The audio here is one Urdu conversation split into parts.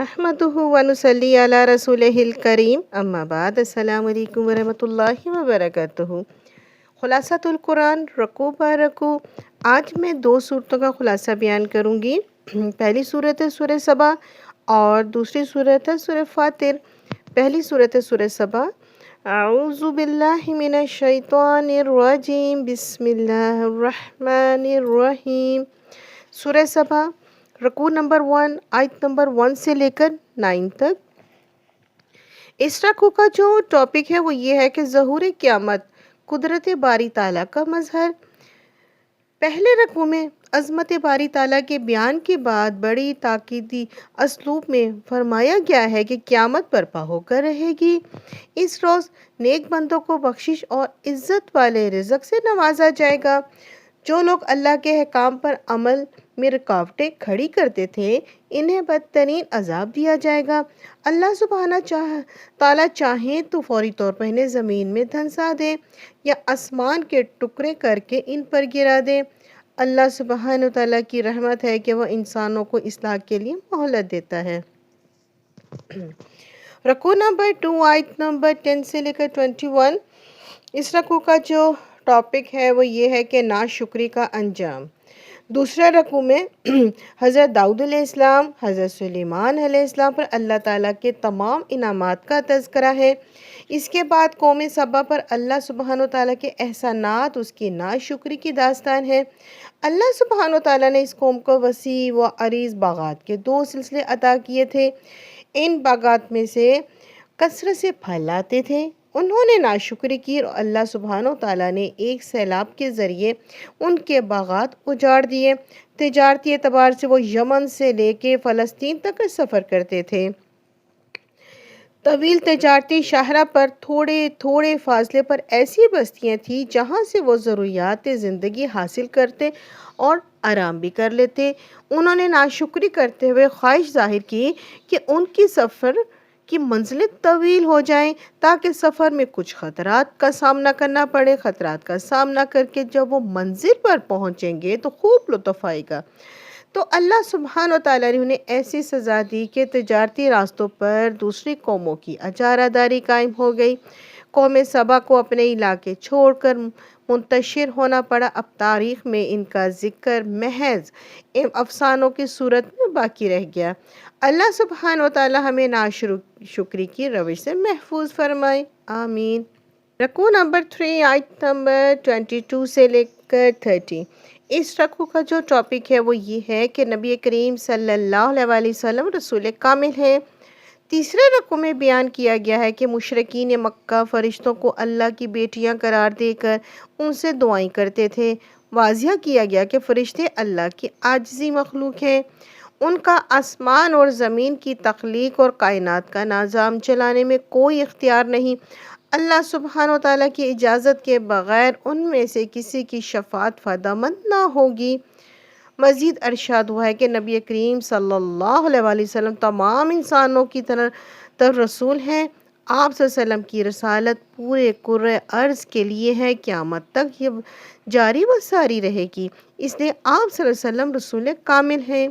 نحمده ونصلي على رسوله الكريم اما بعد السلام علیکم ورحمۃ اللہ وبرکاتہ۔ خلاصۃ القرآن رکوع بہ رکوع۔ آج میں 2 صورتوں کا خلاصہ بیان کروں گی۔ پہلی صورت ہے سورہ سبا اور دوسری صورت ہے سورہ فاطر۔ پہلی صورت ہے سورہ سبا۔ اعوذ باللہ من الشیطان الرجیم بسم اللہ الرحمن الرحیم۔ سورہ سبا رکوع نمبر 1 آیت نمبر 1 سے لے کر 9 تک۔ اس رکوع کا جو ٹاپک ہے وہ یہ ہے کہ ظہور قیامت قدرت باری تعالیٰ کا مظہر۔ پہلے رکوع میں عظمت باری تعالیٰ کے بیان کے بعد بڑی تاکیدی اسلوب میں فرمایا گیا ہے کہ قیامت برپا ہو کر رہے گی۔ اس روز نیک بندوں کو بخشش اور عزت والے رزق سے نوازا جائے گا۔ جو لوگ اللہ کے احکام پر عمل میں رکاوٹیں کھڑی کرتے تھے انہیں بدترین عذاب دیا جائے گا۔ اللہ سبحانہ تعالیٰ چاہیں تو فوری طور پر انہیں زمین میں دھنسا دے یا آسمان کے ٹکڑے کر کے ان پر گرا دے۔ اللہ سبحانہ تعالیٰ کی رحمت ہے کہ وہ انسانوں کو اصلاح کے لیے مہلت دیتا ہے۔ رکوع نمبر 2 آیت نمبر 10 سے لے کر 21۔ اس رکوع کا جو ٹاپک ہے وہ یہ ہے کہ ناشکری کا انجام۔ دوسرے رکوع میں حضرت داؤد علیہ السلام، حضرت سلیمان علیہ السلام پر اللہ تعالیٰ کے تمام انعامات کا تذکرہ ہے۔ اس کے بعد قوم سبا پر اللہ سبحانہ تعالیٰ کے احسانات، اس کی ناشکری کی داستان ہے۔ اللہ سبحانہ تعالیٰ نے اس قوم کو وسیع و عریض باغات کے 2 سلسلے عطا کیے تھے۔ ان باغات میں سے کثرت سے پھل آتے تھے۔ انہوں نے ناشکری کی اور اللہ سبحانہ تعالیٰ نے ایک سیلاب کے ذریعے ان کے باغات اجاڑ دیے۔ تجارتی اعتبار سے وہ یمن سے لے کے فلسطین تک کا سفر کرتے تھے۔ طویل تجارتی شاہراہ پر تھوڑے تھوڑے فاصلے پر ایسی بستیاں تھیں جہاں سے وہ ضروریات زندگی حاصل کرتے اور آرام بھی کر لیتے۔ انہوں نے ناشکری کرتے ہوئے خواہش ظاہر کی کہ ان کی سفر کی منزلیں طویل ہو جائیں تاکہ سفر میں کچھ خطرات کا سامنا کرنا پڑے۔ خطرات کا سامنا کر کے جب وہ منزل پر پہنچیں گے تو خوب لطف آئے گا۔ تو اللہ سبحانہ تعالیٰ نے انہیں ایسی سزا دی کہ تجارتی راستوں پر دوسری قوموں کی اجارہ داری قائم ہو گئی۔ قوم سبا کو اپنے علاقے چھوڑ کر منتشر ہونا پڑا۔ اب تاریخ میں ان کا ذکر محض افسانوں کی صورت میں باقی رہ گیا۔ اللہ سبحانہ تعالیٰ ہمیں ناشکری کی روش سے محفوظ فرمائے، آمین۔ رکوع نمبر 3 آیت نمبر 22 سے لے کر 30۔ اس رکوع کا جو ٹاپک ہے وہ یہ ہے کہ نبی کریم صلی اللہ علیہ وسلم رسول کامل ہیں۔ تیسرے رکوع میں بیان کیا گیا ہے کہ مشرکین مکہ فرشتوں کو اللہ کی بیٹیاں قرار دے کر ان سے دعائیں کرتے تھے۔ واضح کیا گیا کہ فرشتے اللہ کی عاجزی مخلوق ہیں۔ ان کا آسمان اور زمین کی تخلیق اور کائنات کا نظام چلانے میں کوئی اختیار نہیں۔ اللہ سبحانہ تعالیٰ کی اجازت کے بغیر ان میں سے کسی کی شفاعت فائدہ مند نہ ہوگی۔ مزید ارشاد ہوا ہے کہ نبی کریم صلی اللہ علیہ وسلم تمام انسانوں کی طرف رسول ہیں۔ آپ صلی اللہ علیہ وسلم کی رسالت پورے کرۂ ارض کے لیے ہے، قیامت تک یہ جاری و ساری رہے گی، اس لیے آپ صلی اللہ علیہ وسلم رسول کامل ہیں۔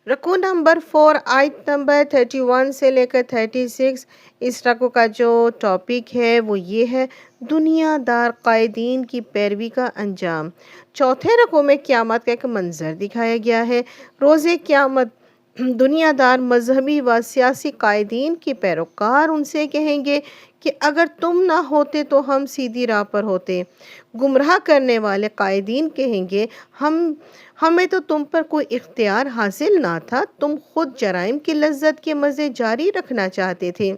رکوع نمبر 4 آیت نمبر 31 سے لے کر 36۔ اس رکوع کا جو ٹاپک ہے وہ یہ ہے دنیا دار قائدین کی پیروی کا انجام۔ چوتھے رکوع میں قیامت کا ایک منظر دکھایا گیا ہے۔ روز قیامت دنیا دار مذہبی و سیاسی قائدین کے پیروکار ان سے کہیں گے کہ اگر تم نہ ہوتے تو ہم سیدھی راہ پر ہوتے۔ گمراہ کرنے والے قائدین کہیں گے ہمیں تو تم پر کوئی اختیار حاصل نہ تھا، تم خود جرائم کی لذت کے مزے جاری رکھنا چاہتے تھے،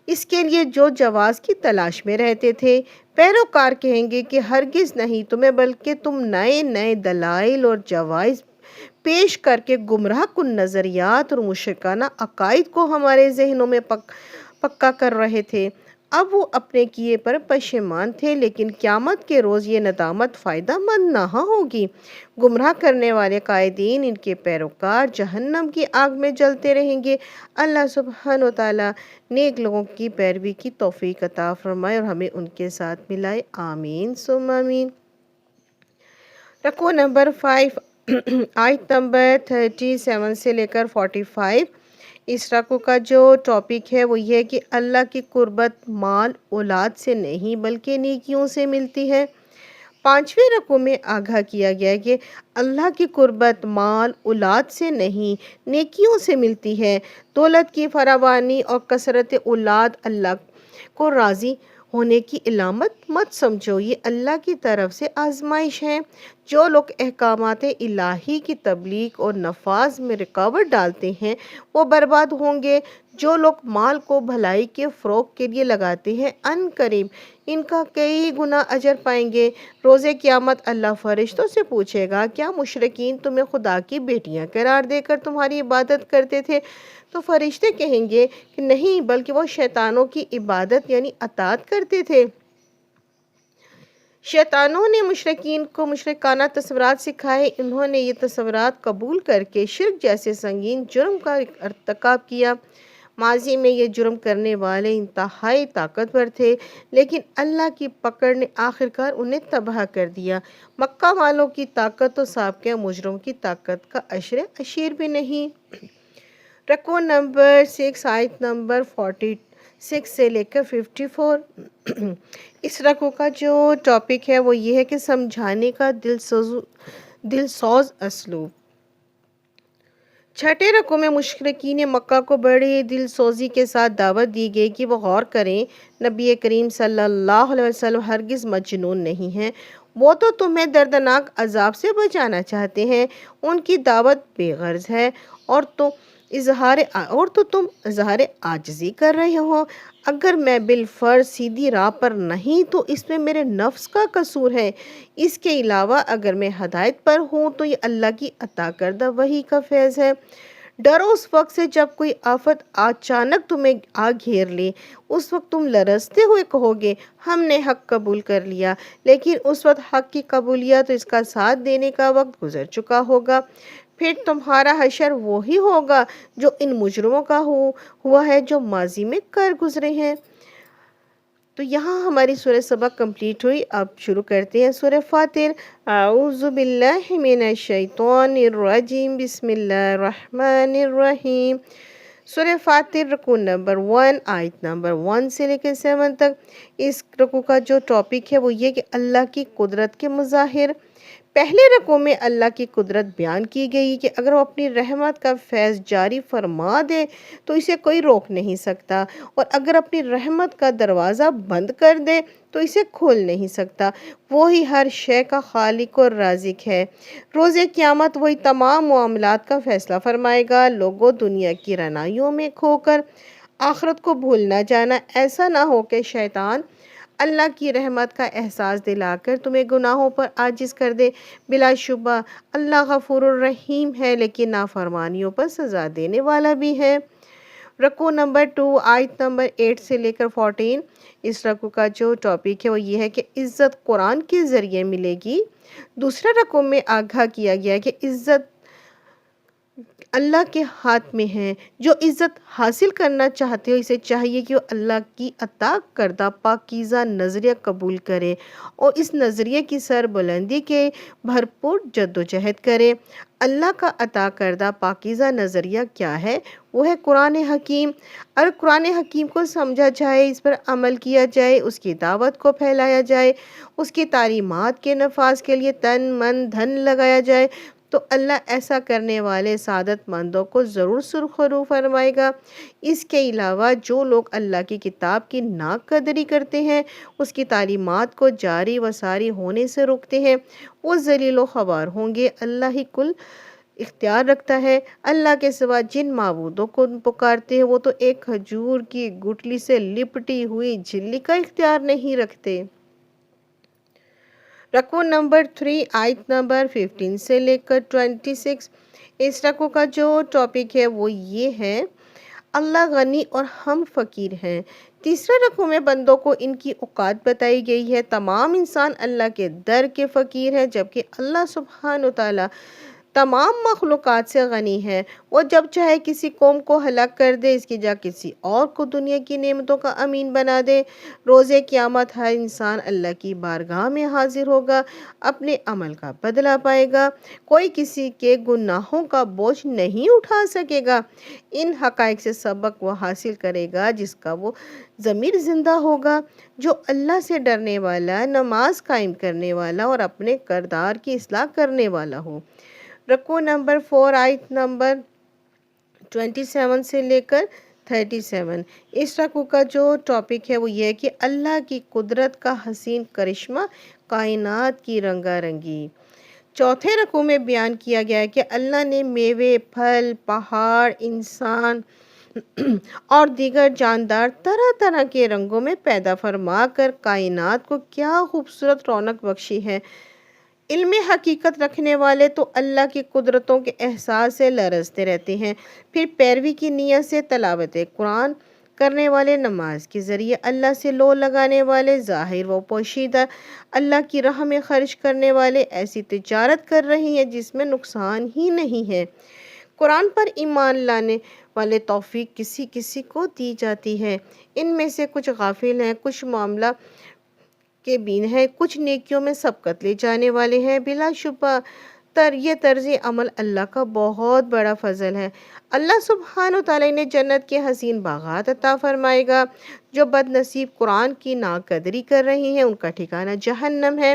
اس کے لیے جو جواز کی تلاش میں رہتے تھے۔ پیروکار کہیں گے کہ ہرگز نہیں تمہیں، بلکہ تم نئے نئے دلائل اور جواز پیش کر کے گمراہ کن نظریات اور مشرکانہ عقائد کو ہمارے ذہنوں میں پکا کر رہے تھے۔ اب وہ اپنے کیے پر پشیمان تھے، لیکن قیامت کے روز یہ ندامت فائدہ مند نہ ہوگی۔ گمراہ کرنے والے قائدین، ان کے پیروکار جہنم کی آگ میں جلتے رہیں گے۔ اللہ سبحانہ تعالیٰ نیک لوگوں کی پیروی کی توفیق عطا فرمائے اور ہمیں ان کے ساتھ ملائے، آمین ثم آمین۔ رکوع نمبر 5 آیت نمبر 37 سے لے کر 45۔ اس رکوع کا جو ٹاپک ہے وہ یہ ہے کہ اللہ کی قربت مال اولاد سے نہیں بلکہ نیکیوں سے ملتی ہے۔ 5ویں رکوع میں آگاہ کیا گیا ہے کہ اللہ کی قربت مال اولاد سے نہیں نیکیوں سے ملتی ہے۔ دولت کی فراوانی اور کثرت اولاد اللہ کو راضی ہونے کی علامت مت سمجھو، یہ اللہ کی طرف سے آزمائش ہے۔ جو لوگ احکامات الہی کی تبلیغ اور نفاذ میں رکاوٹ ڈالتے ہیں وہ برباد ہوں گے۔ جو لوگ مال کو بھلائی کے فروغ کے لیے لگاتے ہیں ان قریب ان کا کئی گنا اجر پائیں گے۔ روز قیامت اللہ فرشتوں سے پوچھے گا، کیا مشرکین تمہیں خدا کی بیٹیاں قرار دے کر تمہاری عبادت کرتے تھے؟ تو فرشتے کہیں گے کہ نہیں، بلکہ وہ شیطانوں کی عبادت یعنی اطاعت کرتے تھے۔ شیطانوں نے مشرکین کو مشرکانہ تصورات سکھائے، انہوں نے یہ تصورات قبول کر کے شرک جیسے سنگین جرم کا ارتکاب کیا۔ ماضی میں یہ جرم کرنے والے انتہائی طاقتور تھے، لیکن اللہ کی پکڑ نے آخرکار انہیں تباہ کر دیا۔ مکہ والوں کی طاقت تو سابقہ مجرموں کی طاقت کا عشرِ عشیر بھی نہیں۔ رکوع نمبر 6 آیت نمبر 46 سے لے کر 54۔ اس رکوع کا جو ٹاپک ہے وہ یہ ہے کہ سمجھانے کا دلسوز اسلوب۔ 6ٹھے رکوع میں مشرکین مکہ کو بڑی دل سوزی کے ساتھ دعوت دی گئی کہ وہ غور کریں، نبی کریم صلی اللہ علیہ وسلم ہرگز مجنون نہیں ہیں، وہ تو تمہیں دردناک عذاب سے بچانا چاہتے ہیں۔ ان کی دعوت بے غرض ہے اور تو تم اظہار عاجزی کر رہے ہو۔ اگر میں بالفرض سیدھی راہ پر نہیں تو اس میں میرے نفس کا قصور ہے، اس کے علاوہ اگر میں ہدایت پر ہوں تو یہ اللہ کی عطا کردہ وحی کا فیض ہے۔ ڈرو اس وقت سے جب کوئی آفت اچانک تمہیں آ گھیر لے، اس وقت تم لرزتے ہوئے کہو گے ہم نے حق قبول کر لیا، لیکن اس وقت حق کی قبولیت اور اس کا ساتھ دینے کا وقت گزر چکا ہوگا۔ پھر تمہارا حشر وہی ہوگا جو ان مجرموں کا ہوا ہے جو ماضی میں کر گزرے ہیں۔ تو یہاں ہماری سورہ سبا کمپلیٹ ہوئی۔ اب شروع کرتے ہیں سورہ فاتر۔ اعوذ باللہ من الشیطان الرجیم، بسم اللہ الرحمن الرحیم۔ سورہ فاتر رکوع نمبر 1 آیت نمبر 1 سے لے کے 7 تک۔ اس رکوع کا جو ٹاپک ہے وہ یہ کہ اللہ کی قدرت کے مظاہر۔ پہلے رکوع میں اللہ کی قدرت بیان کی گئی کہ اگر وہ اپنی رحمت کا فیض جاری فرما دے تو اسے کوئی روک نہیں سکتا، اور اگر اپنی رحمت کا دروازہ بند کر دے تو اسے کھول نہیں سکتا۔ وہی ہر شے کا خالق اور رازق ہے۔ روز قیامت وہی تمام معاملات کا فیصلہ فرمائے گا۔ لوگوں، دنیا کی رعنائیوں میں کھو کر آخرت کو بھول نہ جانا۔ ایسا نہ ہو کہ شیطان اللہ کی رحمت کا احساس دلا کر تمہیں گناہوں پر عاجز کر دے۔ بلا شبہ اللہ غفور الرحیم ہے، لیکن نافرمانیوں پر سزا دینے والا بھی ہے۔ رکوع نمبر 2 آیت نمبر 8 سے لے کر 14۔ اس رکوع کا جو ٹاپک ہے وہ یہ ہے کہ عزت قرآن کے ذریعے ملے گی۔ دوسرے رکوع میں آگاہ کیا گیا ہے کہ عزت اللہ کے ہاتھ میں ہے۔ جو عزت حاصل کرنا چاہتے ہو اسے چاہیے کہ وہ اللہ کی عطا کردہ پاکیزہ نظریہ قبول کرے اور اس نظریے کی سربلندی کے بھرپور جدوجہد کرے۔ اللہ کا عطا کردہ پاکیزہ نظریہ کیا ہے؟ وہ ہے قرآن حکیم۔ اگر قرآن حکیم کو سمجھا جائے، اس پر عمل کیا جائے، اس کی دعوت کو پھیلایا جائے، اس کی تعلیمات کے نفاذ کے لیے تن من دھن لگایا جائے تو اللہ ایسا کرنے والے سعادت مندوں کو ضرور سرخرو فرمائے گا۔ اس کے علاوہ جو لوگ اللہ کی کتاب کی ناقدری کرتے ہیں، اس کی تعلیمات کو جاری و ساری ہونے سے روکتے ہیں، وہ ذلیل و خوار ہوں گے۔ اللہ ہی کل اختیار رکھتا ہے۔ اللہ کے سوا جن معبودوں کو پکارتے ہیں وہ تو ایک کھجور کی گٹھلی سے لپٹی ہوئی جھلی کا اختیار نہیں رکھتے۔ رکوع نمبر 3 آیت نمبر 15 سے لے کر 26۔ اس رکوع کا جو ٹاپک ہے وہ یہ ہے، اللہ غنی اور ہم فقیر ہیں۔ تیسرے رکوع میں بندوں کو ان کی اوقات بتائی گئی ہے۔ تمام انسان اللہ کے در کے فقیر ہیں، جبکہ اللہ سبحانہ وتعالیٰ تمام مخلوقات سے غنی ہے۔ وہ جب چاہے کسی قوم کو ہلاک کر دے، اس کی جگہ کسی اور کو دنیا کی نعمتوں کا امین بنا دے۔ روز قیامت ہر انسان اللہ کی بارگاہ میں حاضر ہوگا، اپنے عمل کا بدلہ پائے گا، کوئی کسی کے گناہوں کا بوجھ نہیں اٹھا سکے گا۔ ان حقائق سے سبق وہ حاصل کرے گا جس کا وہ ضمیر زندہ ہوگا، جو اللہ سے ڈرنے والا، نماز قائم کرنے والا اور اپنے کردار کی اصلاح کرنے والا ہو۔ رکوع نمبر 4 آیت نمبر 27 سے لے کر 37۔ اس رکوع کا جو ٹاپک ہے وہ یہ ہے کہ اللہ کی قدرت کا حسین کرشمہ، کائنات کی رنگا رنگی۔ چوتھے رکوع میں بیان کیا گیا ہے کہ اللہ نے میوے، پھل، پہاڑ، انسان اور دیگر جاندار طرح طرح کے رنگوں میں پیدا فرما کر کائنات کو کیا خوبصورت رونق بخشی ہے۔ علم حقیقت رکھنے والے تو اللہ کی قدرتوں کے احساس سے لرزتے رہتے ہیں، پھر پیروی کی نیت سے تلاوت قرآن کرنے والے، نماز کے ذریعے اللہ سے لو لگانے والے، ظاہر و پوشیدہ اللہ کی راہ میں خرچ کرنے والے ایسی تجارت کر رہے ہیں جس میں نقصان ہی نہیں ہے۔ قرآن پر ایمان لانے والے توفیق کسی کسی کو دی جاتی ہے، ان میں سے کچھ غافل ہیں، کچھ معاملہ کے بین ہیں، کچھ نیکیوں میں سبقت لے جانے والے ہیں۔ بلا شبہ یہ طرز عمل اللہ کا بہت بڑا فضل ہے۔ اللہ سبحانہ وتعالی نے جنت کے حسین باغات عطا فرمائے گا۔ جو بد نصیب قرآن کی ناقدری کر رہے ہیں ان کا ٹھکانہ جہنم ہے،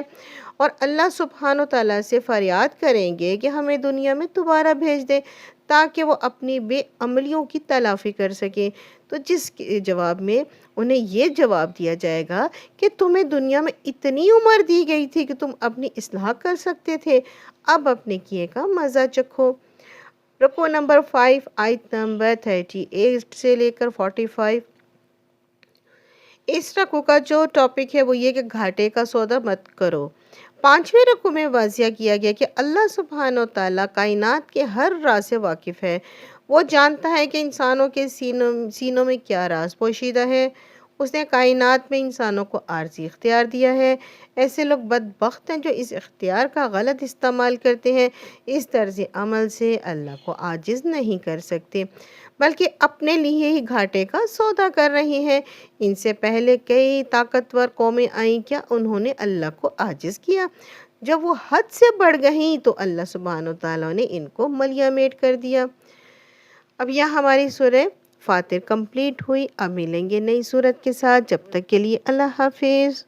اور اللہ سبحانہ وتعالی سے فریاد کریں گے کہ ہمیں دنیا میں دوبارہ بھیج دے تاکہ وہ اپنی بے عملیوں کی تلافی کر سکیں۔ تو جس کے جواب میں انہیں یہ جواب دیا جائے گا کہ تمہیں دنیا میں اتنی عمر دی گئی تھی کہ تم اپنی اصلاح کر سکتے تھے، اب اپنے کیے کا مزہ چکھو۔ رکوع نمبر 5 آیت نمبر 38 سے لے کر 45۔ اس رکوع کا جو ٹاپک ہے وہ یہ کہ گھاٹے کا سودا مت کرو۔ 5ویں رکوع میں واضح کیا گیا کہ اللہ سبحانہ وتعالی کائنات کے ہر راز سے واقف ہے۔ وہ جانتا ہے کہ انسانوں کے سینوں میں کیا راز پوشیدہ ہے۔ اس نے کائنات میں انسانوں کو عارضی اختیار دیا ہے۔ ایسے لوگ بدبخت ہیں جو اس اختیار کا غلط استعمال کرتے ہیں۔ اس طرز عمل سے اللہ کو عاجز نہیں کر سکتے، بلکہ اپنے لیے ہی گھاٹے کا سودا کر رہے ہیں۔ ان سے پہلے کئی طاقتور قومیں آئیں، کیا انہوں نے اللہ کو عاجز کیا؟ جب وہ حد سے بڑھ گئیں تو اللہ سبحانہ وتعالیٰ نے ان کو ملیہ میٹ کر دیا۔ اب یہاں ہماری سورہ فاتر کمپلیٹ ہوئی۔ اب ملیں گے نئی سورت کے ساتھ، جب تک کے لیے اللہ حافظ۔